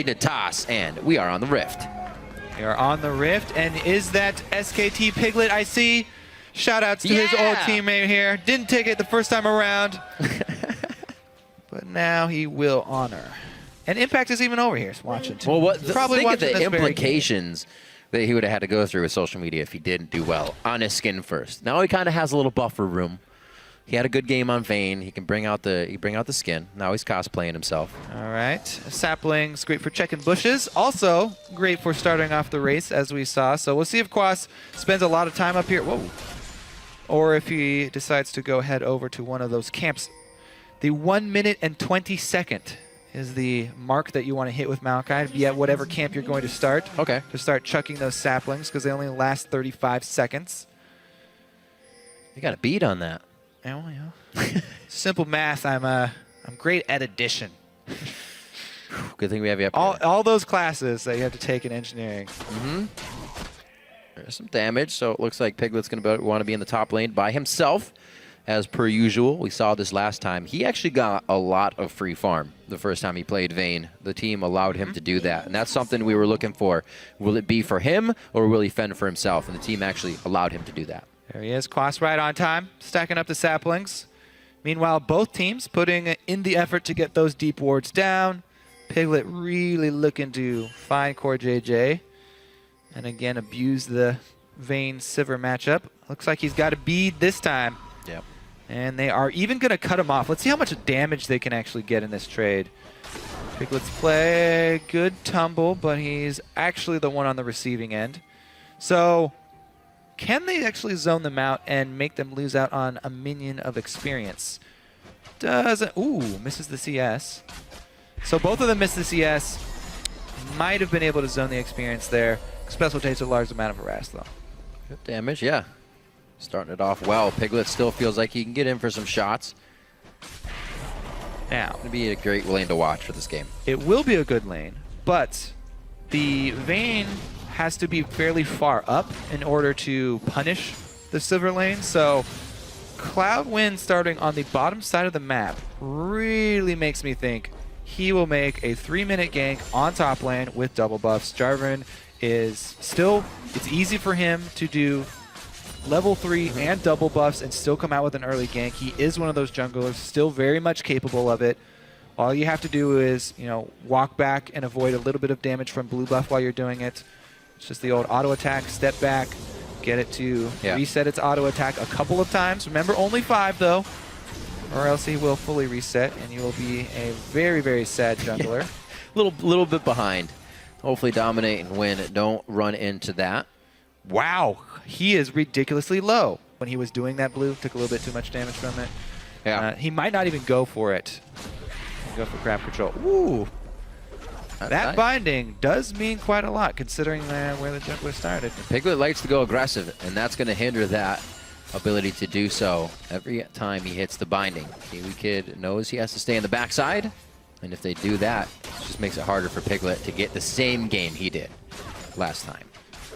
ready to toss, and we are on the Rift. We are on the Rift, and is that SKT Piglet I see? Shoutouts to his old teammate here. Didn't take it the first time around, but now he will honor. And Impact is even over here watching too. Well, Probably think of watching the implications that he would have had to go through with social media if he didn't do well on his skin first. Now he kind of has a little buffer room. He had a good game on Vayne. He can bring out the skin. Now he's cosplaying himself. All right, saplings, great for checking bushes. Also great for starting off the race, as we saw. So we'll see if Quas spends a lot of time up here. Whoa. Or if he decides to go head over to one of those camps. The 1 minute and 20 second is the mark that you want to hit with Maokai to be at whatever camp you're going to start. Okay. To start chucking those saplings, because they only last 35 seconds. You got a beat on that. Yeah, well, yeah. Simple math. I'm great at addition. Good thing we have you up here. All those classes that you have to take in engineering. Mm-hmm. There's some damage, so it looks like Piglet's going to want to be in the top lane by himself, as per usual. We saw this last time. He actually got a lot of free farm the first time he played Vayne. The team allowed him to do that, and that's something we were looking for. Will it be for him, or will he fend for himself? And the team actually allowed him to do that. There he is, Quas right on time, stacking up the saplings. Meanwhile, both teams putting in the effort to get those deep wards down. Piglet really looking to find Core JJ. And again, abuse the Vayne Sivir matchup. Looks like he's got a bead this time. Yep. And they are even going to cut him off. Let's see how much damage they can actually get in this trade. Piglet's play, good tumble, but he's actually the one on the receiving end. So can they actually zone them out and make them lose out on a minion of experience? Doesn't. Ooh, misses the CS. So both of them miss the CS. Might have been able to zone the experience there. Special takes a large amount of harass, though. Good damage, yeah. Starting it off well. Piglet still feels like he can get in for some shots. Now, It's going to be a great lane to watch for this game. it will be a good lane, but the Vayne has to be fairly far up in order to punish the Sivir lane. So Cloudwind starting on the bottom side of the map really makes me think he will make a 3-minute gank on top lane with double buffs. Jarvan is still, it's easy for him to do level 3 and double buffs and still come out with an early gank. He is one of those junglers, still very much capable of it. All you have to do is, walk back and avoid a little bit of damage from blue buff while you're doing it. It's just the old auto attack, step back, get it to reset its auto attack a couple of times. Remember, only 5 though, or else he will fully reset and you will be a very, very sad jungler. Little bit behind. Hopefully dominate and win. Don't run into that. Wow, he is ridiculously low. When he was doing that blue, took a little bit too much damage from it. Yeah. He might not even go for it. Go for crab control. Ooh. That binding does mean quite a lot, considering where the jungler started. Piglet likes to go aggressive, and that's going to hinder that ability to do so every time he hits the binding. Kiwi Kid knows he has to stay on the backside, and if they do that, it just makes it harder for Piglet to get the same game he did last time.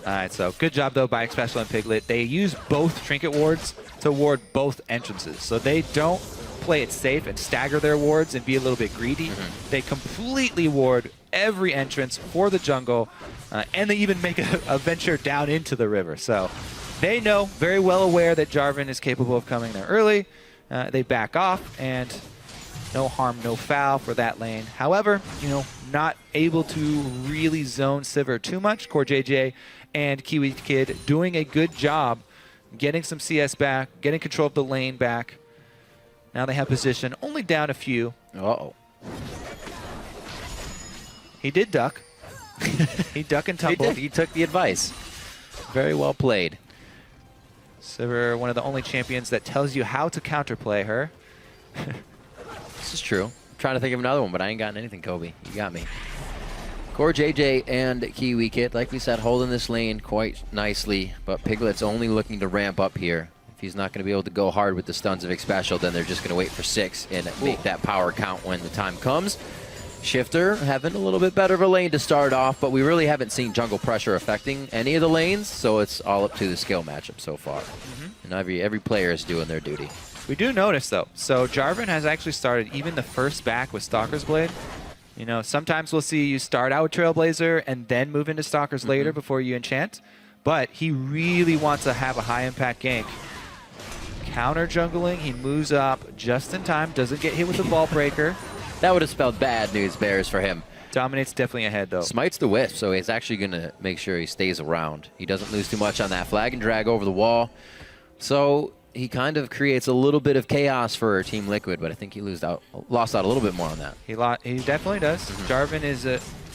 All right, so good job, though, by Special and Piglet. They use both trinket wards to ward both entrances, so they don't play it safe and stagger their wards and be a little bit greedy. They completely ward every entrance for the jungle, and they even make a venture down into the river. So they know, very well aware that Jarvan is capable of coming there early. They back off, and no harm, no foul for that lane. However, not able to really zone Sivir too much. Core JJ and Kiwi Kid doing a good job getting some CS back, getting control of the lane back. Now they have position, only down a few. Uh-oh. He did duck. He duck and tumbled. He took the advice. Very well played. Sivir, one of the only champions that tells you how to counterplay her. This is true. I'm trying to think of another one, but I ain't gotten anything, Kobe. You got me. Core JJ and Kiwi Kid, like we said, holding this lane quite nicely, but Piglet's only looking to ramp up here. If he's not going to be able to go hard with the stuns of X-Special, then they're just going to wait for 6 and make that power count when the time comes. Shifter having a little bit better of a lane to start off, but we really haven't seen jungle pressure affecting any of the lanes, so it's all up to the skill matchup so far. And every player is doing their duty. We do notice, though, so Jarvan has actually started even the first back with Stalker's Blade. You know, sometimes we'll see you start out with Trailblazer and then move into Stalkers later before you enchant. But he really wants to have a high-impact gank. Counter jungling, he moves up just in time, doesn't get hit with the ball breaker. That would have spelled bad news bears for him. Dominate's definitely ahead, though. Smites the Wisp, so he's actually going to make sure he stays around. He doesn't lose too much on that flag and drag over the wall. So he kind of creates a little bit of chaos for Team Liquid, but I think he lost out a little bit more on that. He definitely does. Jarvan is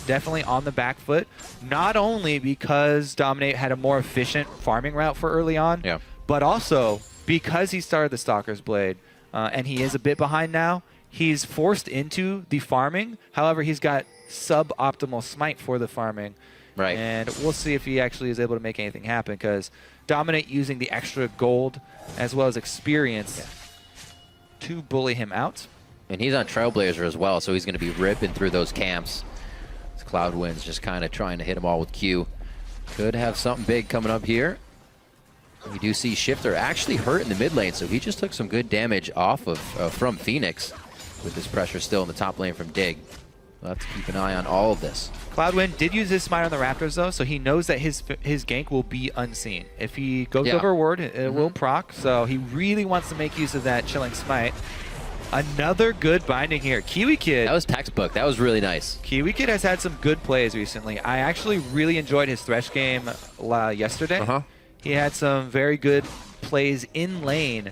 definitely on the back foot, not only because Dominate had a more efficient farming route for early on, but also because he started the Stalker's Blade, and he is a bit behind now. He's forced into the farming. However, he's got suboptimal smite for the farming. Right. And we'll see if he actually is able to make anything happen, because Dominate using the extra gold as well as experience to bully him out. And he's on Trailblazer as well, so he's going to be ripping through those camps. As Cloudwind's just kind of trying to hit them all with Q. Could have something big coming up here. We do see Shifter actually hurt in the mid lane, so he just took some good damage off of from Phoenix with this pressure still in the top lane from Dig. We'll have to keep an eye on all of this. Cloudwind did use his smite on the Raptors, though, so he knows that his gank will be unseen. If he goes over a ward, it will proc, so he really wants to make use of that chilling smite. Another good binding here. Kiwi Kid. That was textbook. That was really nice. Kiwi Kid has had some good plays recently. I actually really enjoyed his Thresh game yesterday. He had some very good plays in lane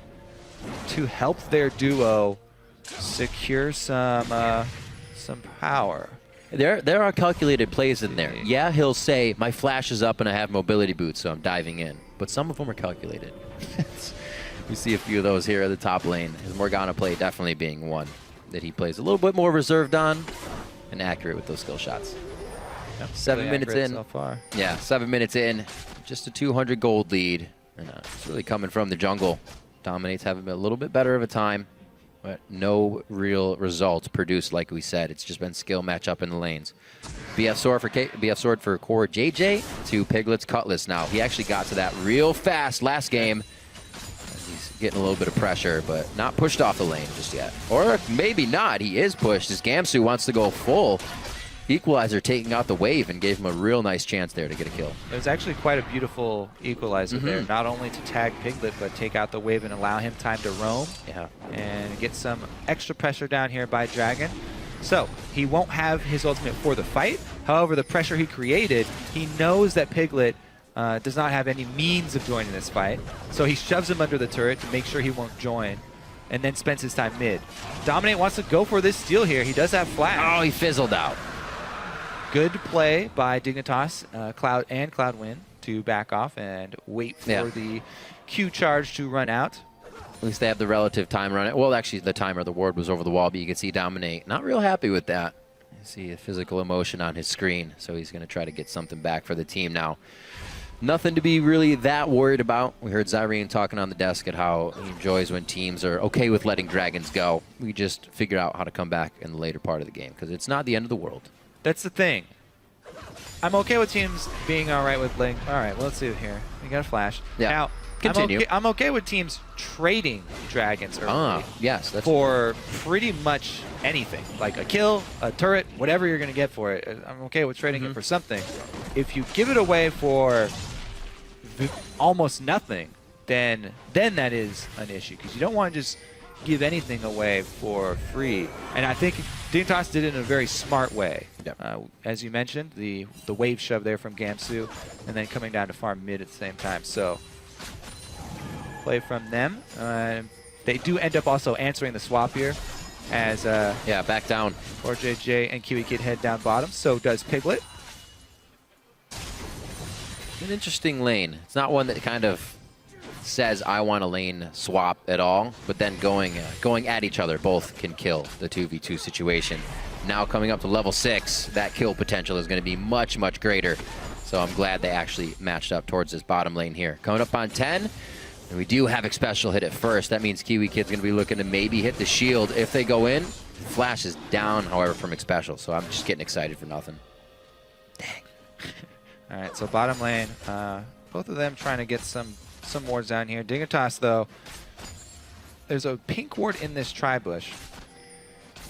to help their duo secure some power. There are calculated plays in there. Yeah, he'll say, my flash is up and I have mobility boots, so I'm diving in. But some of them are calculated. We see a few of those here at the top lane. His Morgana play definitely being one that he plays a little bit more reserved on and accurate with those skill shots. Yep, 7 really minutes in. so far. Yeah, 7 minutes in. Just a 200 gold lead. And it's really coming from the jungle. Dominate's having a little bit better of a time, but no real results produced, like we said. It's just been skill matchup in the lanes. BF Sword for Core JJ to Piglet's Cutlass now. He actually got to that real fast last game. He's getting a little bit of pressure, but not pushed off the lane just yet. Or maybe not. He is pushed. His Gamsu wants to go full. Equalizer taking out the wave and gave him a real nice chance there to get a kill. It was actually quite a beautiful equalizer there, not only to tag Piglet, but take out the wave and allow him time to roam and get some extra pressure down here by Dragon. So he won't have his ultimate for the fight. However, the pressure he created, he knows that Piglet does not have any means of joining this fight. So he shoves him under the turret to make sure he won't join, and then spends his time mid. Dominate wants to go for this steal here. He does have flash. Oh, he fizzled out. Good play by Dignitas, Cloudwind to back off and wait for the Q charge to run out. At least they have the relative time run it. Well, actually, the timer, the ward was over the wall, but you can see Dominate not real happy with that. You see a physical emotion on his screen, so he's going to try to get something back for the team now. Nothing to be really that worried about. We heard Zyrene talking on the desk at how he enjoys when teams are okay with letting dragons go. We just figure out how to come back in the later part of the game, because it's not the end of the world. That's the thing. I'm okay with teams being all right with letting... All right, well, let's see it here. We got a flash. Yeah. Now, continue. I'm okay with teams trading dragons early yes, that's for pretty much anything, like a kill, a turret, whatever you're going to get for it. I'm okay with trading it for something. If you give it away for almost nothing, then that is an issue, because you don't want to just give anything away for free. And I think Dignitas did it in a very smart way. As you mentioned, the wave shove there from Gamsu, and then coming down to farm mid at the same time. So play from them. They do end up also answering the swap here, as back down. Or JJ and Kiwi Kid head down bottom. So does Piglet. An interesting lane. It's not one that kind of says I want a lane swap at all, but then going at each other, both can kill the 2v2 situation. Now coming up to level 6, that kill potential is going to be much, much greater. So I'm glad they actually matched up towards this bottom lane here. Coming up on 10, and we do have Xpecial hit it first. That means Kiwi Kid's going to be looking to maybe hit the shield if they go in. Flash is down, however, from Xpecial, so I'm just getting excited for nothing. Dang. All right, so bottom lane, both of them trying to get some wards down here. Dignitas, though, there's a pink ward in this tri-bush.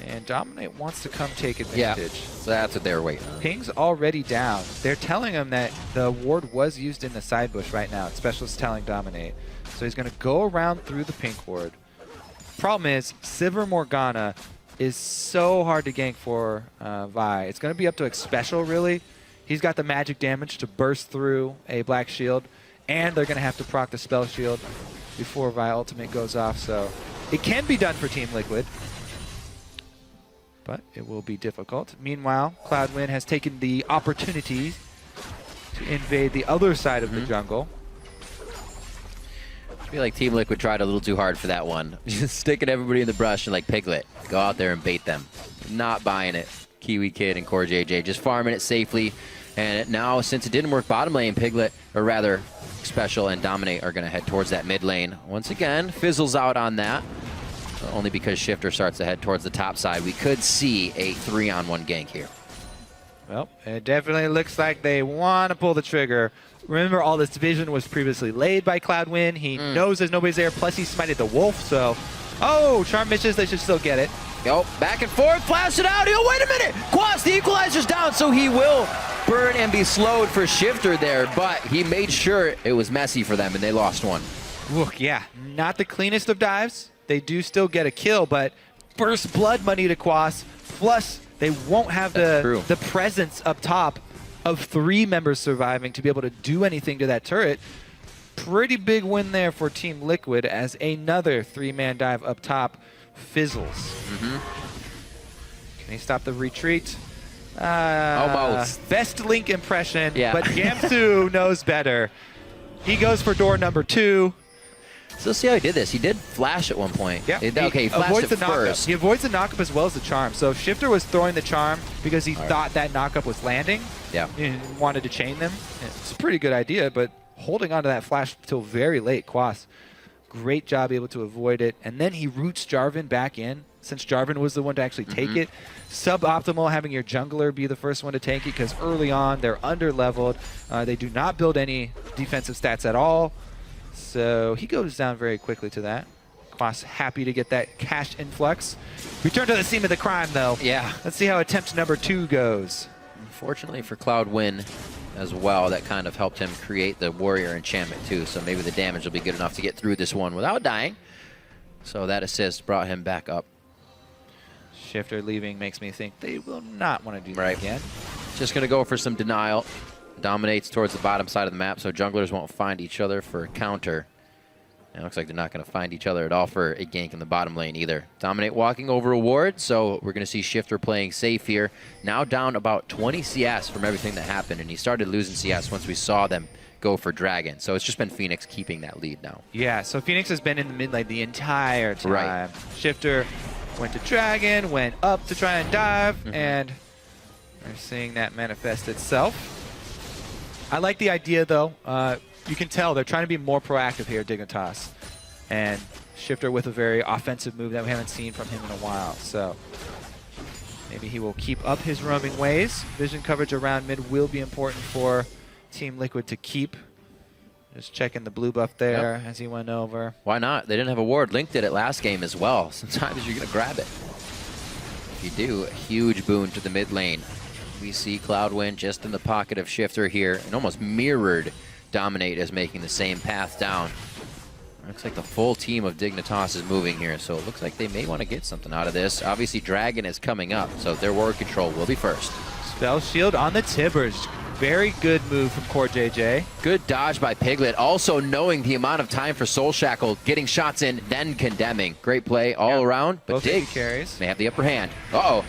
And Dominate wants to come take Yeah, advantage. so that's what they were waiting on. Ping's already down. They're telling him that the ward was used in the side bush right now. Specialist telling Dominate. So he's going to go around through the pink ward. Problem is, Sivir Morgana is so hard to gank for Vi. It's going to be up to a special, really. He's got the magic damage to burst through a black shield, and they're going to have to proc the spell shield before Vi ultimate goes off. So it can be done for Team Liquid, but it will be difficult. Meanwhile, Cloudwind has taken the opportunity to invade the other side of the jungle. I feel like Team Liquid tried a little too hard for that one. Just sticking everybody in the brush and like Piglet, go out there and bait them. Not buying it. Kiwi Kid and Core JJ just farming it safely. And now, since it didn't work bottom lane, Piglet, or rather, Special and Dominate are going to head towards that mid lane. Once again, fizzles out on that. Only because Shifter starts to head towards the top side. We could see a 3-on-1 gank here. Well, it definitely looks like they want to pull the trigger. Remember, all this vision was previously laid by Cloudwind. He knows there's nobody's there, plus he smited the wolf, so... Oh, Charm misses, they should still get it. Yo, back and forth, flash it out. Yo, wait a minute! Quas, the equalizer's down, so he will burn and be slowed for Shifter there, but he made sure it was messy for them, and they lost one. Look, yeah, not the cleanest of dives. They do still get a kill, but first blood money to Quas, plus they won't have the presence up top of 3 members surviving to be able to do anything to that turret. Pretty big win there for Team Liquid as another 3-man dive up top fizzles. Can he stop the retreat? Almost. Best Link impression, Yeah. but Gamsu knows better. He goes for door number 2. So see how he did this. He did flash at one point. Yeah. Okay, he flashed avoids it the knockup. first. He avoids the knockup as well as the charm. So if Shifter was throwing the charm because he thought that knockup was landing, and wanted to chain them, it's a pretty good idea, but holding on to that flash till very late, Quas. Great job able to avoid it. And then he roots Jarvan back in, since Jarvan was the one to actually take it. Suboptimal having your jungler be the first one to take it, because early on they're under-leveled. They do not build any defensive stats at all. So he goes down very quickly to that. Quas happy to get that cash influx. Return to the scene of the crime, though. Yeah. Let's see how attempt number 2 goes. Unfortunately for Cloudwind as well, that kind of helped him create the warrior enchantment too, so maybe the damage will be good enough to get through this one without dying. So that assist brought him back up. Shifter leaving makes me think they will not want to do that again. Just going to go for some denial. Dominates towards the bottom side of the map, so junglers won't find each other for a counter. It looks like they're not going to find each other at all for a gank in the bottom lane either. Dominate walking over a ward, so we're going to see Shifter playing safe here. Now down about 20 CS from everything that happened, and he started losing CS once we saw them go for Dragon. So it's just been Phoenix keeping that lead now. Yeah, so Phoenix has been in the mid lane the entire time. Right. Shifter went to Dragon, went up to try and dive, and we're seeing that manifest itself. I like the idea, though. You can tell they're trying to be more proactive here, Dignitas. And Shifter with a very offensive move that we haven't seen from him in a while. So maybe he will keep up his roaming ways. Vision coverage around mid will be important for Team Liquid to keep. Just checking the blue buff there as he went over. Why not? They didn't have a ward. Link did it last game as well. Sometimes you're going to grab it. If you do, a huge boon to the mid lane. We see Cloudwind just in the pocket of Shifter here, and almost mirrored Dominate as making the same path down. Looks like the full team of Dignitas is moving here, so it looks like they may want to get something out of this. Obviously, Dragon is coming up, so their ward control will be first. Spell shield on the Tibbers. Very good move from Core JJ. Good dodge by Piglet, also knowing the amount of time for Soul Shackle, getting shots in, then condemning. Great play all around, but Both Dig carries. may have the upper hand. Uh-oh.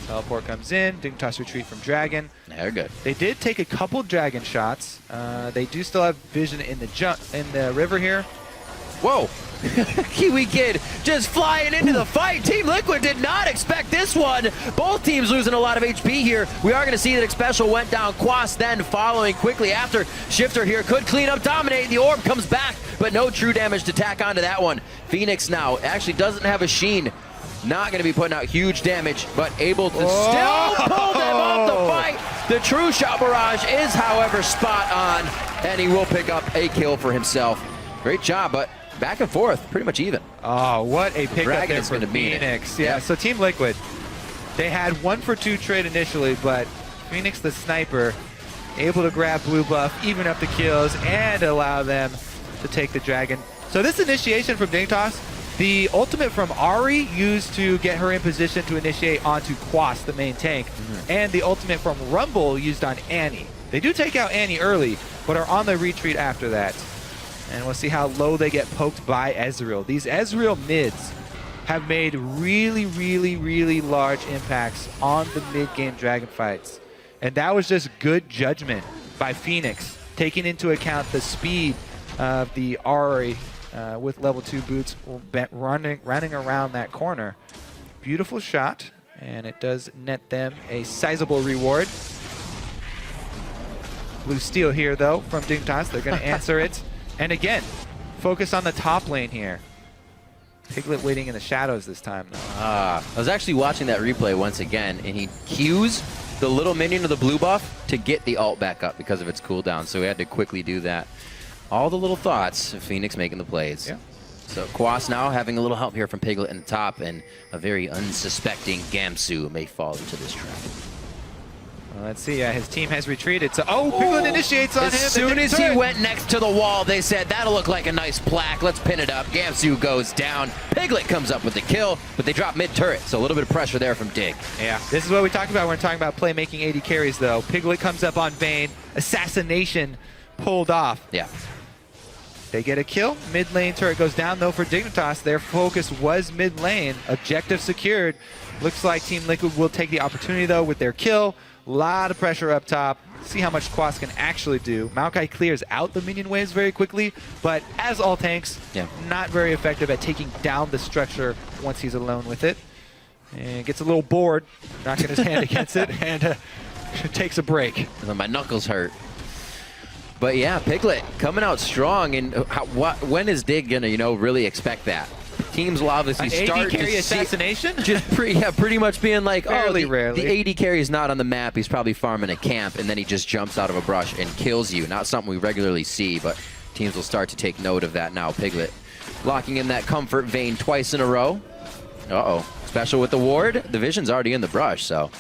Teleport comes in. Dignitas retreat from Dragon. They're good. They did take a couple Dragon shots. They do still have vision in the river here. Whoa. Kiwi Kid just flying into the fight. Team Liquid did not expect this one. Both teams losing a lot of HP here. We are going to see that Special went down. Quas then following quickly after. Shifter here could clean up Dominate. The orb comes back, but no true damage to tack onto that one. Phoenix now actually doesn't have a Sheen. Not going to be putting out huge damage, but able to still pull them off the fight. The true shot barrage is, however, spot on, and he will pick up a kill for himself. Great job, but back and forth, pretty much even. Oh, what a pickup Dragon there is for gonna mean it. Phoenix. Yeah, so Team Liquid, they had 1-for-2 trade initially, but Phoenix the sniper able to grab blue buff, even up the kills, and allow them to take the dragon. So this initiation from Dignitas, the ultimate from Ahri used to get her in position to initiate onto Quas, the main tank, and the ultimate from Rumble used on Annie. They do take out Annie early, but are on the retreat after that. And we'll see how low they get poked by Ezreal. These Ezreal mids have made really large impacts on the mid-game dragon fights. And that was just good judgment by Phoenix, taking into account the speed of the Ahri with level 2 boots running around that corner. Beautiful shot, and it does net them a sizable reward. Blue steal here, though, from Dignitas. They're going to answer it. And again, focus on the top lane here. Piglet waiting in the shadows this time, though. I was actually watching that replay once again, and he cues the little minion of the blue buff to get the ult back up because of its cooldown, so we had to quickly do that. All the little thoughts of Phoenix making the plays. Yeah. So Quas now having a little help here from Piglet in the top, and a very unsuspecting Gamsu may fall into this trap. Well, let's see, his team has retreated. So, Piglet initiates on him. As soon as he went next to the wall, they said, that'll look like a nice plaque. Let's pin it up. Gamsu goes down. Piglet comes up with the kill, but they drop mid-turret, so a little bit of pressure there from Dig. Yeah, this is what we talked about when we're talking about playmaking AD carries, though. Piglet comes up on Vayne. Assassination pulled off. Yeah. They get a kill. Mid lane turret goes down, though, for Dignitas. Their focus was mid lane. Objective secured. Looks like Team Liquid will take the opportunity, though, with their kill. A lot of pressure up top. See how much Quas can actually do. Maokai clears out the minion waves very quickly, but as all tanks, not very effective at taking down the structure once he's alone with it. And gets a little bored, knocking his hand against it, and takes a break. My knuckles hurt. But yeah, Piglet coming out strong. And when is Dig gonna, really expect that? Teams will obviously start AD carry to assassination? Just pretty much being like, rarely. The AD carry is not on the map. He's probably farming a camp, and then he just jumps out of a brush and kills you. Not something we regularly see, but teams will start to take note of that now. Piglet locking in that comfort Vayne twice in a row. Special with the ward. The vision's already in the brush, so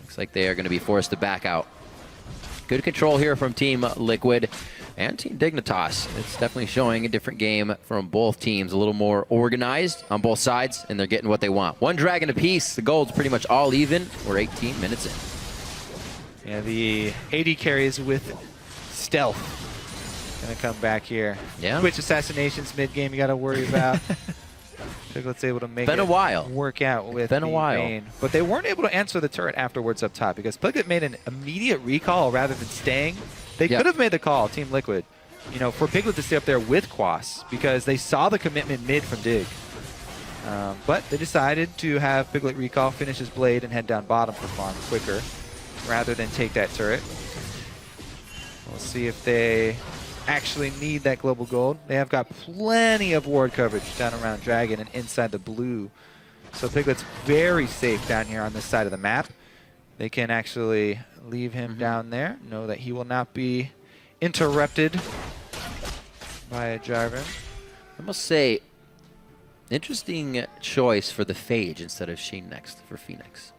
looks like they are going to be forced to back out. Good control here from Team Liquid and Team Dignitas. It's definitely showing a different game from both teams, a little more organized on both sides, and they're getting what they want. One dragon apiece. The gold's pretty much all even. We're 18 minutes in. Yeah, the AD carries with stealth. Gonna come back here. Yeah. Which assassinations mid-game you gotta worry about. Piglet's able to make Been a while. Work out with Been a while. Vayne. But they weren't able to answer the turret afterwards up top because Piglet made an immediate recall rather than staying. They could have made the call, Team Liquid, for Piglet to stay up there with Quas because they saw the commitment mid from Dig. But they decided to have Piglet recall, finish his blade, and head down bottom for farm quicker rather than take that turret. We'll see if they actually need that global gold. They have got plenty of ward coverage down around Dragon and inside the blue. So Piglet's very safe down here on this side of the map. They can actually leave him down there. Know that he will not be interrupted by a Jarvan. I must say, interesting choice for the Phage instead of Sheen next for Phoenix.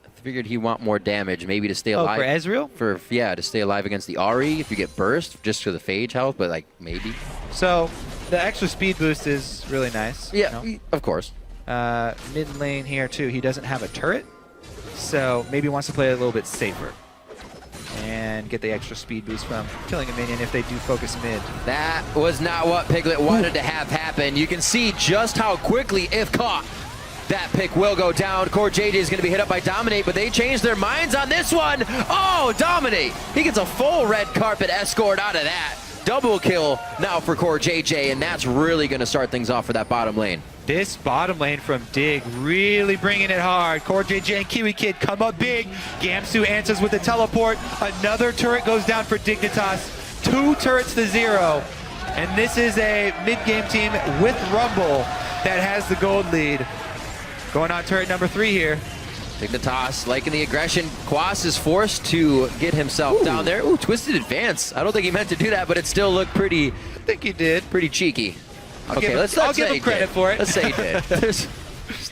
I figured he'd want more damage, maybe to stay alive. For Ezreal? To stay alive against the Ahri if you get burst, just for the Phage health, but maybe. So the extra speed boost is really nice. Yeah, of course. Mid lane here too, he doesn't have a turret, so maybe wants to play a little bit safer and get the extra speed boost from killing a minion if they do focus mid. That was not what Piglet wanted to have happen. You can see just how quickly, if caught, that pick will go down. Core JJ is going to be hit up by Dominate, but they changed their minds on this one. Oh, Dominate! He gets a full red carpet escort out of that. Double kill now for Core JJ, and that's really going to start things off for that bottom lane. This bottom lane from Dig really bringing it hard. Core JJ and Kiwi Kid come up big. Gamsu answers with a teleport. Another turret goes down for Dignitas. 2 turrets to 0. And this is a mid-game team with Rumble that has the gold lead. Going on turret number 3 here. Dignitas liking the aggression. Quas is forced to get himself down there. Ooh, twisted advance. I don't think he meant to do that, but it still looked pretty. I think he did. Pretty cheeky. I'll give him credit for it. Let's say he did. There's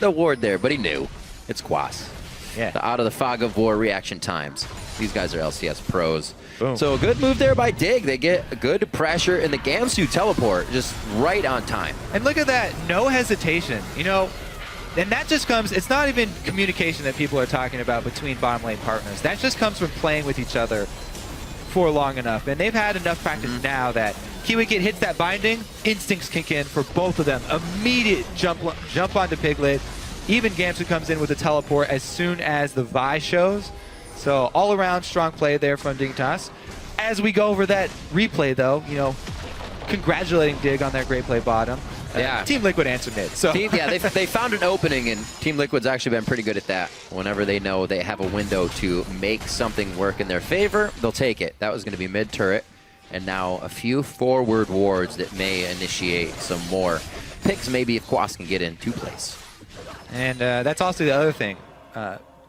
no ward there, but he knew. It's Quas. Yeah. The out of the fog of war reaction times. These guys are LCS pros. Boom. So a good move there by Dig. They get a good pressure in the Gamsu teleport just right on time. And look at that, no hesitation. You know, and that just comes, it's not even communication that people are talking about between bottom lane partners. That just comes from playing with each other for long enough. And they've had enough practice now that KiwiKid hits that binding, instincts kick in for both of them. Immediate jump onto Piglet. Even Gamsu comes in with a teleport as soon as the Vi shows. So all around strong play there from Dignitas. As we go over that replay though, you know, congratulating Dig on their great play bottom. Yeah. Team Liquid answered mid. So They found an opening, and Team Liquid's actually been pretty good at that. Whenever they know they have a window to make something work in their favor, they'll take it. That was going to be mid turret, and now a few forward wards that may initiate some more picks, maybe if Quas can get into place. And that's also the other thing.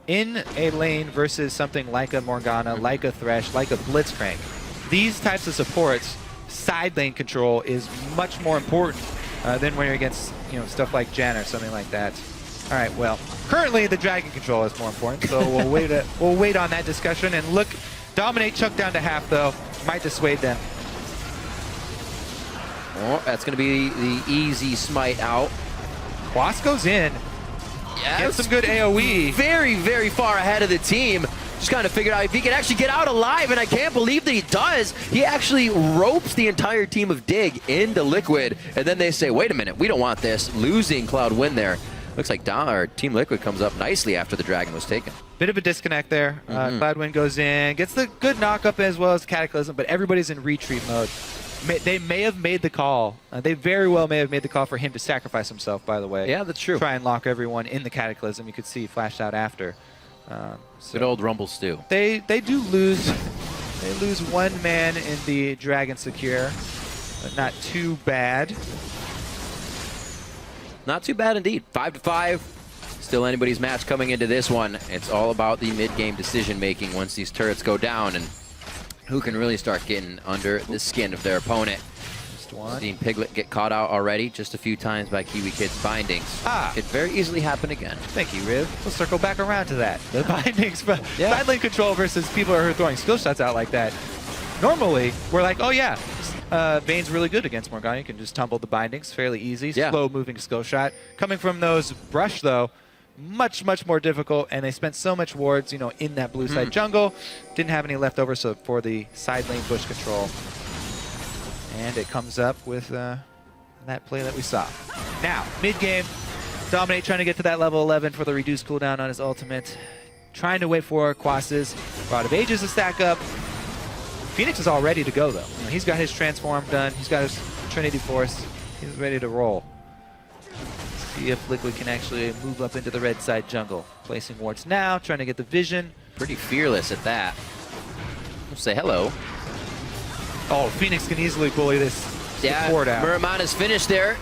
In a lane versus something like a Morgana, like a Thresh, like a Blitzcrank, these types of supports, side lane control is much more important than when you're against, you know, stuff like Jan or something like that. All right, well, currently the dragon control is more important, so we'll wait on that discussion and look. Dominate Chuck down to half though, might dissuade them. Oh, that's going to be the easy smite out. Quas goes in. Yeah, Gets some good AoE. Very, very far ahead of the team. Just kind of figured out if he can actually get out alive, and I can't believe that he does. He actually ropes the entire team of Dig into Liquid, and then they say, wait a minute, we don't want this. Losing Cloud win there. Looks like Team Liquid comes up nicely after the Dragon was taken. Bit of a disconnect there. Cloudwind goes in, gets the good knock-up as well as Cataclysm, but everybody's in retreat mode. They may have made the call. They very well may have made the call for him to sacrifice himself, by the way. Yeah, that's true. Try and lock everyone in the Cataclysm. You could see flashed out after. Good old Rumble Stew. They do lose. They lose one man in the Dragon Secure. But not too bad. Not too bad indeed. 5-5. Still anybody's match coming into this one. It's all about the mid-game decision-making once these turrets go down and who can really start getting under the skin of their opponent. Just one. Seen Piglet get caught out already just a few times by KiwiKid's bindings. Could very easily happen again. Thank you, Riv. We'll circle back around to that. The bindings, side lane control versus people who are throwing skill shots out like that. Normally, we're like, oh yeah, Vayne's really good against Morgana. You can just tumble the bindings fairly easy. Slow moving skill shot. Coming from those brush though, much more difficult, and they spent so much wards, you know, in that blue side jungle. Didn't have any left over, so for the side lane bush control. And it comes up with that play that we saw. Now, mid game, Dominate trying to get to that level 11 for the reduced cooldown on his ultimate. Trying to wait for Quas's Rod of Ages to stack up. Phoenix is all ready to go though. You know, he's got his transform done. He's got his Trinity Force. He's ready to roll. See if Liquid can actually move up into the red side jungle. Placing wards now, trying to get the vision. Pretty fearless at that. We'll say hello. Oh, Phoenix can easily bully this support out. Muramana is finished there.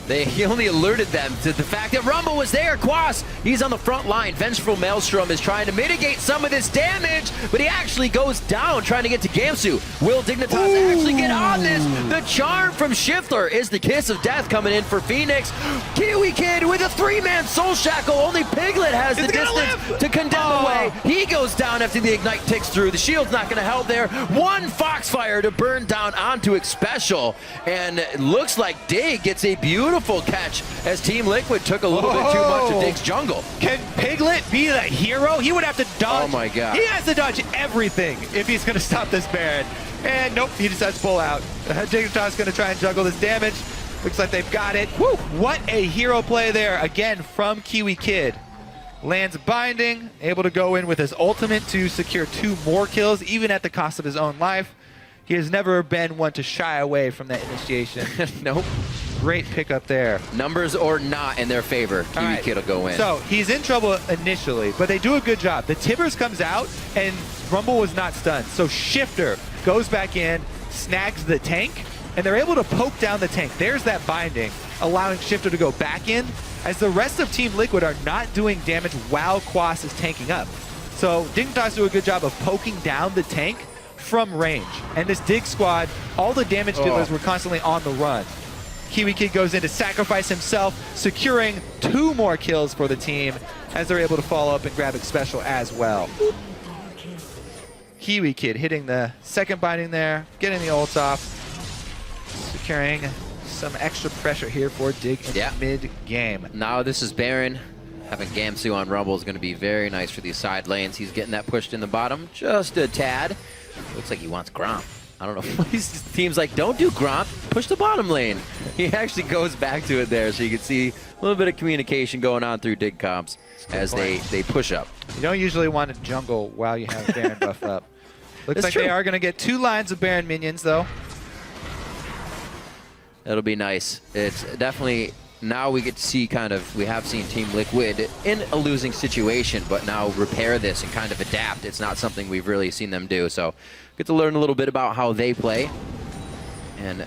He only alerted them to the fact that Rumble was there. Quas, he's on the front line. Vengeful Maelstrom is trying to mitigate some of this damage, but he actually goes down trying to get to Gamsu. Will Dignitas actually get on this? The charm from Shifter is the kiss of death coming in for Phoenix. KiwiKid with a 3-man soul shackle. Only Piglet has the distance to condemn away. He goes down after the ignite ticks through. The shield's not going to help there. One Foxfire to burn down onto Xpecial, and it looks like Dig gets a beautiful catch as Team Liquid took a little bit too much of Dig's jungle. Can Piglet be the hero? He would have to dodge. Oh my god. He has to dodge everything if he's going to stop this Baron. And nope, he decides to pull out. Dignitas going to try and juggle this damage. Looks like they've got it. Woo! What a hero play there, again from KiwiKid. Lands binding, able to go in with his ultimate to secure 2 more kills, even at the cost of his own life. He has never been one to shy away from that initiation. Nope. Great pickup there. Numbers or not in their favor, KiwiKid will go in. So he's in trouble initially, but they do a good job. The Tibbers comes out, and Rumble was not stunned. So Shifter goes back in, snags the tank, and they're able to poke down the tank. There's that binding, allowing Shifter to go back in. as the rest of Team Liquid are not doing damage while Quas is tanking up. So Dignitas do a good job of poking down the tank from range. And this Dig squad, all the damage dealers were constantly on the run. Kiwi Kid goes in to sacrifice himself, securing 2 more kills for the team as they're able to follow up and grab it special as well. Kiwi Kid hitting the second binding there, getting the ult off, securing some extra pressure here for Dig in mid-game. Now this is Baron. Having Gamsu on Rumble is going to be very nice for these side lanes. He's getting that pushed in the bottom just a tad. Looks like he wants Gromp. I don't know. His team's like, don't do Gromp, push the bottom lane. He actually goes back to it there, so you can see a little bit of communication going on through Dig comps as they push up. You don't usually want to jungle while you have Baron buff up. Looks like they are going to get 2 lines of Baron minions, though. That'll be nice. It's definitely, now we get to see we have seen Team Liquid in a losing situation, but now repair this and kind of adapt. It's not something we've really seen them do. So get to learn a little bit about how they play and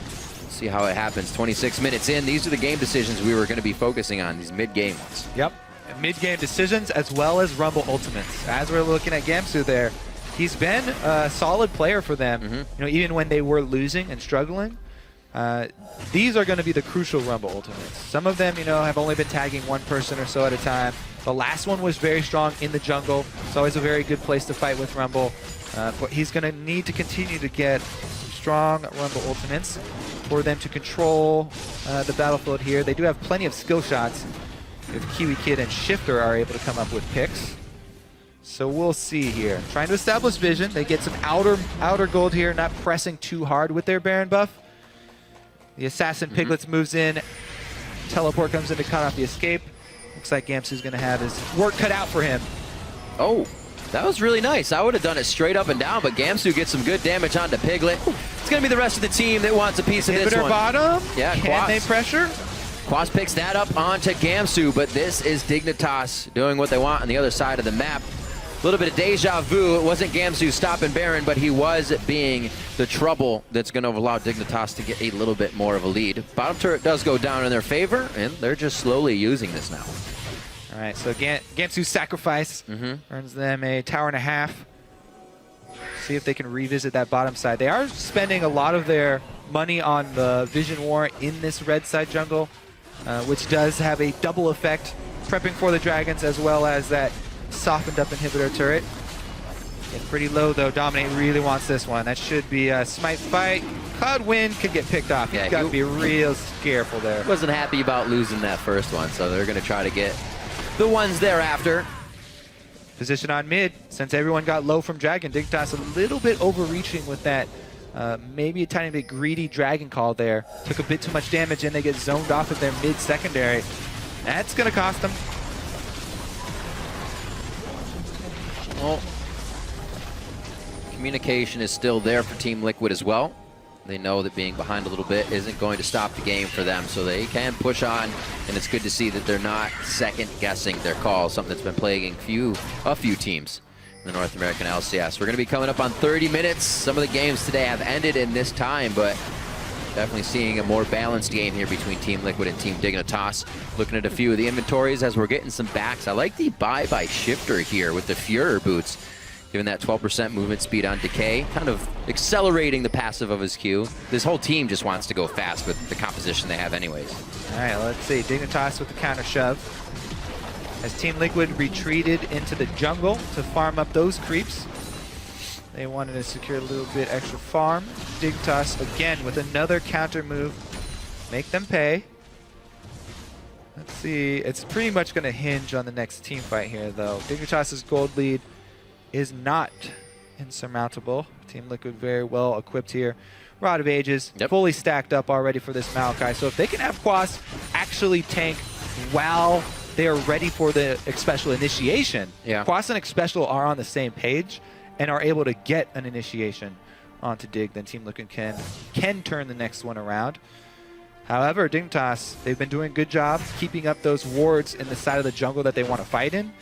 see how it happens. 26 minutes in, these are the game decisions we were going to be focusing on, these mid-game ones. Yep, mid-game decisions as well as Rumble ultimates. As we're looking at Gamsu there, he's been a solid player for them, you know, even when they were losing and struggling. These are going to be the crucial Rumble ultimates. Some of them, you know, have only been tagging 1 person or so at a time. The last one was very strong in the jungle. It's always a very good place to fight with Rumble. But he's going to need to continue to get some strong Rumble ultimates for them to control the battlefield here. They do have plenty of skill shots if Kiwi Kid and Shifter are able to come up with picks. So we'll see here. Trying to establish vision. They get some outer gold here, not pressing too hard with their Baron buff. The Assassin Piglets moves in. Teleport comes in to cut off the escape. Looks like Gamsu's going to have his work cut out for him. Oh, that was really nice. I would have done it straight up and down, but Gamsu gets some good damage onto Piglet. It's going to be the rest of the team that wants a piece of this one. Bottom. Yeah, Can they pressure? Quas picks that up onto Gamsu, but this is Dignitas doing what they want on the other side of the map. A little bit of deja vu. It wasn't Gamsu stopping Baron, but he was being the trouble that's going to allow Dignitas to get a little bit more of a lead. Bottom turret does go down in their favor, and they're just slowly using this now. All right, so Gamsu's sacrifice earns them a tower and a half. See if they can revisit that bottom side. They are spending a lot of their money on the Vision War in this red side jungle, which does have a double effect, prepping for the dragons as well as that softened up inhibitor turret. Getting pretty low though. Dominate really wants this one. That should be a smite fight. Cloud Wind could get picked off. He's got to be real careful there. Wasn't happy about losing that first one, so they're going to try to get the ones thereafter. Position on mid. Since everyone got low from Dragon, Dignitas a little bit overreaching with that. Maybe a tiny bit greedy Dragon Call there. Took a bit too much damage and they get zoned off of their mid secondary. That's going to cost them. Well, communication is still there for Team Liquid as well. They know that being behind a little bit isn't going to stop the game for them, so they can push on, and it's good to see that they're not second-guessing their calls, something that's been plaguing a few teams in the North American LCS. We're going to be coming up on 30 minutes. Some of the games today have ended in this time, but definitely seeing a more balanced game here between Team Liquid and Team Dignitas. Looking at a few of the inventories as we're getting some backs. I like the buy by Shifter here with the Führer boots, giving that 12% movement speed on Decay, kind of accelerating the passive of his Q. This whole team just wants to go fast with the composition they have anyways. All right, let's see. Dignitas with the counter shove. As Team Liquid retreated into the jungle to farm up those creeps. They wanted to secure a little bit extra farm. Dignitas again with another counter move. Make them pay. Let's see. It's pretty much going to hinge on the next team fight here, though. Dignitas's gold lead is not insurmountable. Team Liquid very well equipped here. Rod of Ages, fully stacked up already for this Maokai. So if they can have Quas actually tank while they are ready for the Special initiation, Quas and Special are on the same page and are able to get an initiation onto Dig, then Team Liquid can turn the next one around. However, Dignitas, they've been doing a good job keeping up those wards in the side of the jungle that they want to fight in.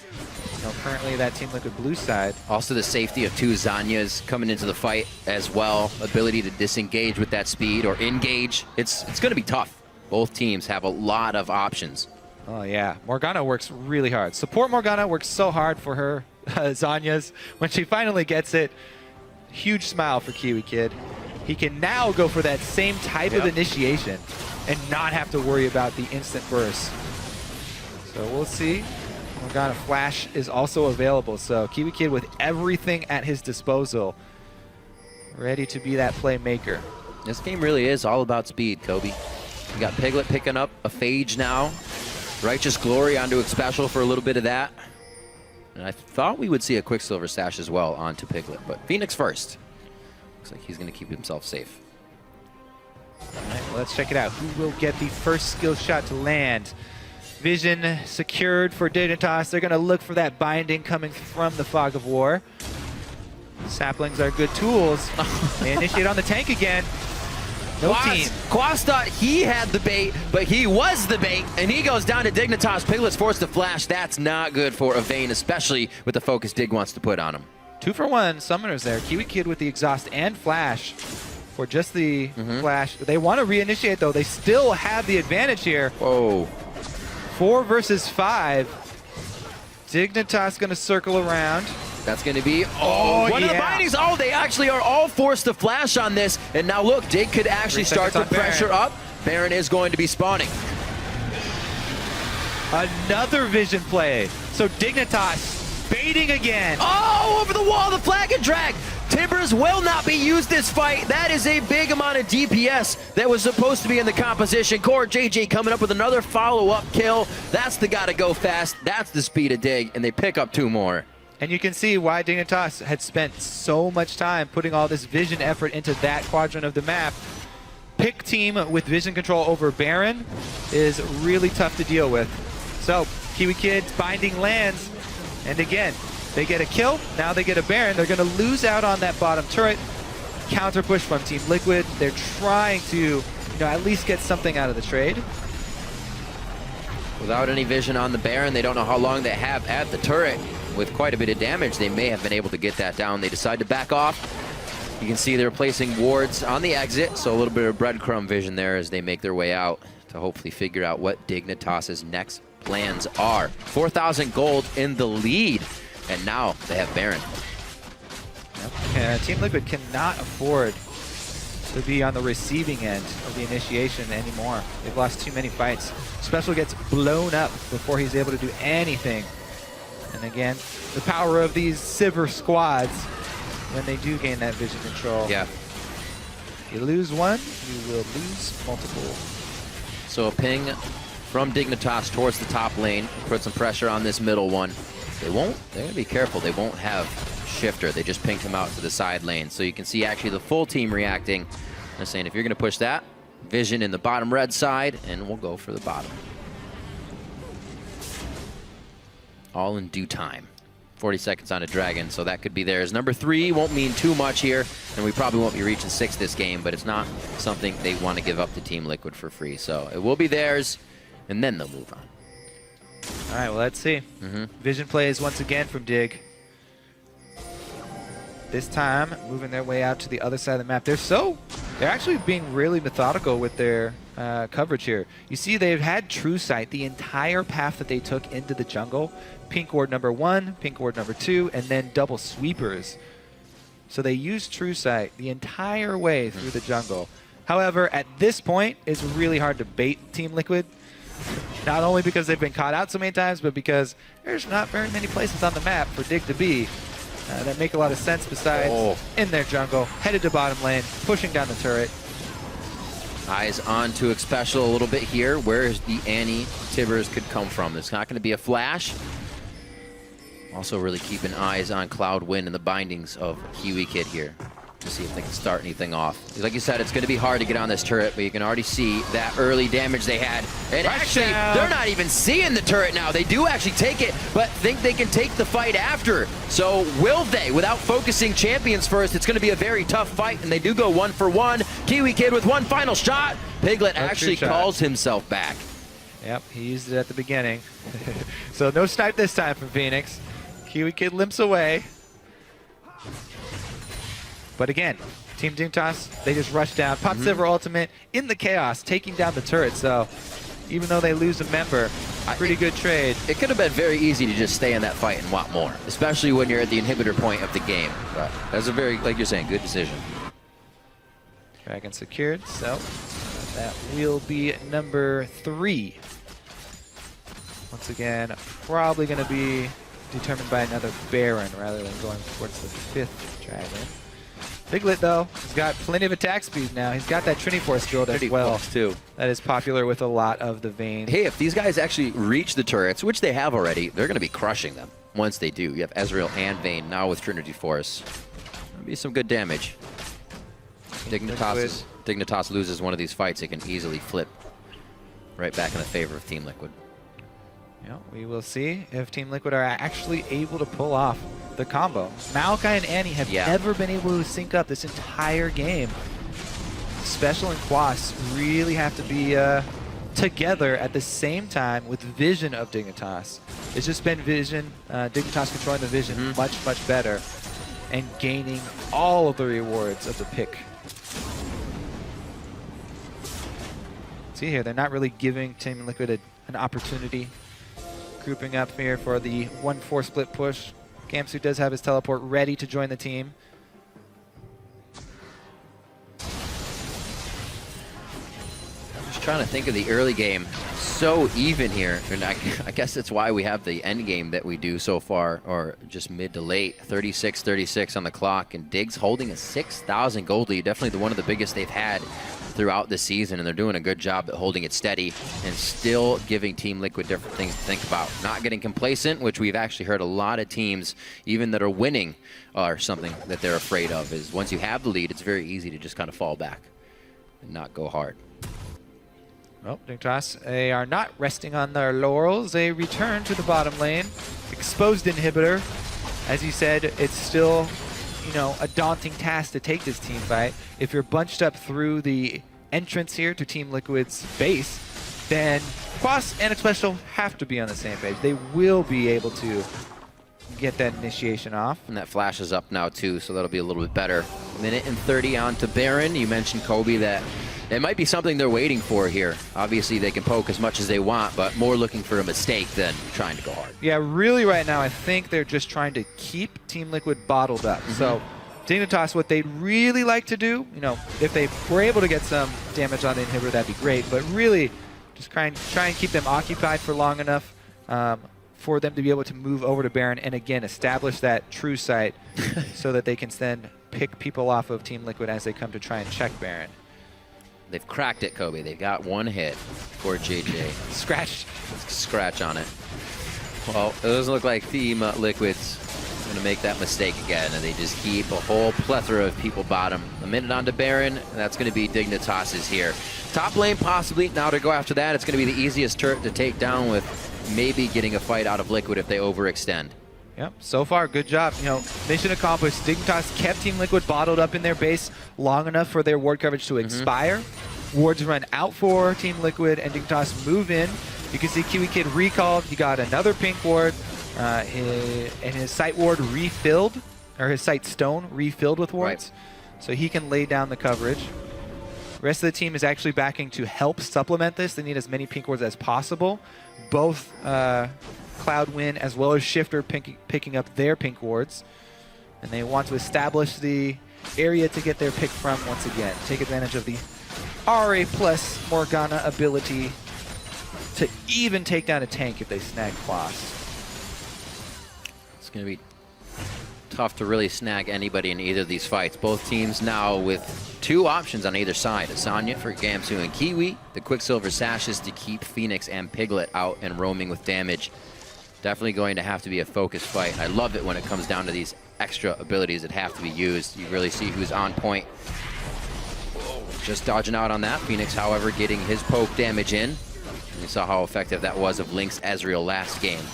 You know, currently that Team Liquid blue side. Also the safety of 2 Zanyas coming into the fight as well. Ability to disengage with that speed or engage. It's going to be tough. Both teams have a lot of options. Oh, yeah. Morgana works really hard. Support Morgana works so hard for her Zanya's. When she finally gets it, huge smile for Kiwi Kid. He can now go for that same type of initiation and not have to worry about the instant burst. So we'll see. Morgana Flash is also available. So Kiwi Kid with everything at his disposal, ready to be that playmaker. This game really is all about speed, Kobe. You got Piglet picking up a Phage now. Righteous Glory onto a special for a little bit of that. And I thought we would see a Quicksilver Sash as well onto Piglet, but Phoenix first. Looks like he's going to keep himself safe. All right, well, let's check it out. Who will get the first skill shot to land? Vision secured for Dignitas. They're going to look for that binding coming from the Fog of War. Saplings are good tools. They initiate on the tank again. No team. Quas thought he had the bait, but he was the bait, and he goes down to Dignitas. Piglet's forced to flash. That's not good for a Vayne, especially with the focus Dig wants to put on him. 2-for-1 summoners there. Kiwi Kid with the exhaust and flash for just the flash. They want to reinitiate, though. They still have the advantage here. Whoa. 4 versus 5. Dignitas going to circle around. That's going to be, one of the bindings. Oh, they actually are all forced to flash on this. And now look, Dig could actually start to pressure up. Baron is going to be spawning. Another vision play. So Dignitas baiting again. Oh, over the wall, the flag and drag. Timbers will not be used this fight. That is a big amount of DPS that was supposed to be in the composition. Core JJ coming up with another follow-up kill. That's the gotta go fast. That's the speed of Dig, and they pick up 2 more. And you can see why Dignitas had spent so much time putting all this vision effort into that quadrant of the map. Pick team with vision control over Baron is really tough to deal with. So Kiwi Kid's binding lands, and again, they get a kill, now they get a Baron. They're gonna lose out on that bottom turret. Counter push from Team Liquid. They're trying to, at least get something out of the trade. Without any vision on the Baron, they don't know how long they have at the turret. With quite a bit of damage, they may have been able to get that down. They decide to back off. You can see they're placing wards on the exit, so a little bit of breadcrumb vision there as they make their way out to hopefully figure out what Dignitas's next plans are. 4,000 gold in the lead, and now they have Baron. Team Liquid cannot afford to be on the receiving end of the initiation anymore. They've lost too many fights. Special gets blown up before he's able to do anything. And again, the power of these Sivir squads when they do gain that vision control. Yeah. You lose one, you will lose multiple. So a ping from Dignitas towards the top lane. Put some pressure on this middle one. They're gonna be careful. They won't have Shifter. They just pinged him out to the side lane. So you can see actually the full team reacting. They're saying if you're gonna push that, vision in the bottom red side, and we'll go for the bottom. All in due time. 40 seconds on a dragon, so that could be theirs. Number 3 won't mean too much here, and we probably won't be reaching 6 this game, but it's not something they want to give up to Team Liquid for free. So it will be theirs, and then they'll move on. All right, well, let's see. Vision plays once again from Dig. This time, moving their way out to the other side of the map. They're actually being really methodical with their coverage here. You see they've had True Sight the entire path that they took into the jungle. Pink ward number 1, pink ward number 2, and then double sweepers. So they used True Sight the entire way through the jungle. However, at this point, it's really hard to bait Team Liquid. Not only because they've been caught out so many times, but because there's not very many places on the map for Dig to be that make a lot of sense besides in their jungle. Headed to bottom lane, pushing down the turret. Eyes on to Special a little bit here. Where's the Annie Tibbers could come from? There's not going to be a flash. Also really keeping eyes on Cloud Wind and the bindings of Kiwi Kid here to see if they can start anything off. Like you said, it's going to be hard to get on this turret, but you can already see that early damage they had. And actually, they're not even seeing the turret now. They do actually take it, but think they can take the fight after. So will they? Without focusing champions first, it's going to be a very tough fight, and they do go 1 for 1. Kiwi Kid with one final shot. Piglet actually calls himself back. Yep, he used it at the beginning. So no snipe this time from Phoenix. Kiwi Kid limps away. But again, Team Dignitas, they just rush down. Pop Sivir ultimate in the chaos, taking down the turret. So even though they lose a member. Pretty good trade. It could have been very easy to just stay in that fight and want more, especially when you're at the inhibitor point of the game. But that's a very, like you're saying, good decision. Dragon secured, so that will be number 3. Once again, probably going to be determined by another Baron rather than going towards the 5th Dragon. Piglet, though, he's got plenty of attack speed now. He's got that Trinity Force build as well. Too. That is popular with a lot of the Vayne. Hey, if these guys actually reach the turrets, which they have already, they're going to be crushing them once they do. You have Ezreal and Vayne now with Trinity Force. That'll be some good damage. Dignitas loses one of these fights, it can easily flip right back in the favor of Team Liquid. Yeah, we will see if Team Liquid are actually able to pull off the combo. Maokai and Annie have never been able to sync up this entire game. Special and Quas really have to be together at the same time with vision of Dignitas. It's just been vision, Dignitas controlling the vision much, much better and gaining all of the rewards of the pick. See here, they're not really giving Team Liquid an opportunity. Grouping up here for the 1-4 split push. Gamsu does have his teleport ready to join the team. I'm just trying to think of the early game. So even here, and I guess that's why we have the end game that we do so far, or just mid to late. 36-36 on the clock, and Diggs holding a 6,000 gold lead. Definitely one of the biggest they've had throughout the season, and they're doing a good job at holding it steady and still giving Team Liquid different things to think about. Not getting complacent, which we've actually heard a lot of teams, even that are winning, are something that they're afraid of, is once you have the lead, it's very easy to just kind of fall back and not go hard. Well, Dignitas, they are not resting on their laurels. They return to the bottom lane. Exposed inhibitor. As you said, it's still, you know, a daunting task to take this team fight. If you're bunched up through the entrance here to Team Liquid's base, then Quas and Special have to be on the same page. They will be able to get that initiation off. And that flash is up now too, so that'll be a little bit better. Minute and 30 on to Baron. You mentioned, Kobe, that it might be something they're waiting for here. Obviously, they can poke as much as they want, but more looking for a mistake than trying to go hard. Yeah, really right now, I think they're just trying to keep Team Liquid bottled up. So Dignitas, what they'd really like to do, you know, if they were able to get some damage on the inhibitor, that'd be great. But really, just try and keep them occupied for long enough for them to be able to move over to Baron and, again, establish that true site so that they can then pick people off of Team Liquid as they come to try and check Baron. They've cracked it, Kobe. They've got one hit for JJ. Scratch on it. Well, it doesn't look like Team Liquid's going to make that mistake again, and they just keep a whole plethora of people bottom. A minute on to Baron, and that's going to be Dignitas here. Top lane, possibly. Now to go after that, it's going to be the easiest turret to take down, with maybe getting a fight out of Liquid if they overextend. Yep, so far, good job. You know, mission accomplished. Dignitas kept Team Liquid bottled up in their base long enough for their ward coverage to expire. Wards run out for Team Liquid, and Dignitas move in. You can see Kiwi Kid recalled. He got another pink ward, and his sight ward refilled, or his sight stone refilled with wards. Right. So he can lay down the coverage. The rest of the team is actually backing to help supplement this. They need as many pink wards as possible. Both Cloudwind as well as Shifter picking up their pink wards. And they want to establish the area to get their pick from once again. Take advantage of the RA plus Morgana ability to even take down a tank if they snag Quas. It's going to be tough to really snag anybody in either of these fights. Both teams now with two options on either side. Asanya for Gamsu and Kiwi. The Quicksilver Sashes to keep Phoenix and Piglet out and roaming with damage. Definitely going to have to be a focused fight. I love it when it comes down to these extra abilities that have to be used. You really see who's on point. Just dodging out on that. Phoenix, however, getting his poke damage in. We saw how effective that was of Link's Ezreal last game.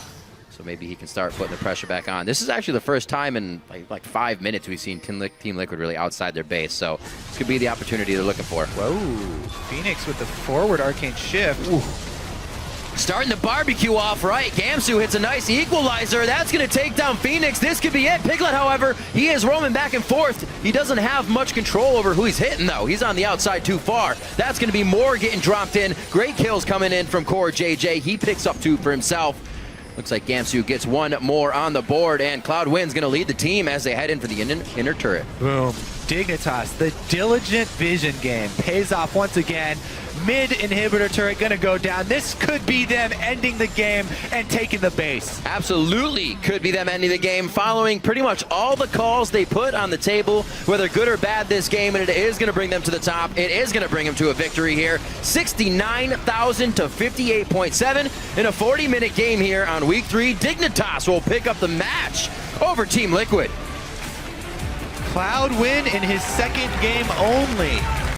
So maybe he can start putting the pressure back on. This is actually the first time in like 5 minutes we've seen Team Liquid really outside their base. So this could be the opportunity they're looking for. Whoa. Phoenix with the forward arcane shift. Ooh. Starting the barbecue off right. Gamsu hits a nice equalizer. That's going to take down Phoenix. This could be it. Piglet, however, he is roaming back and forth. He doesn't have much control over who he's hitting, though. He's on the outside too far. That's going to be more getting dropped in. Great kills coming in from Core JJ. He picks up 2 for himself. Looks like Gamsu gets 1 more on the board, and Cloud1's going to lead the team as they head in for the inner turret. Boom. Dignitas, the diligent vision game, pays off once again. Mid inhibitor turret gonna go down. This could be them ending the game and taking the base. Absolutely could be them ending the game, following pretty much all the calls they put on the table, whether good or bad this game, and it is gonna bring them to the top. It is gonna bring them to a victory here. 69,000 to 58.7 in a 40-minute game here on week 3. Dignitas will pick up the match over Team Liquid. Cloud1 in his second game only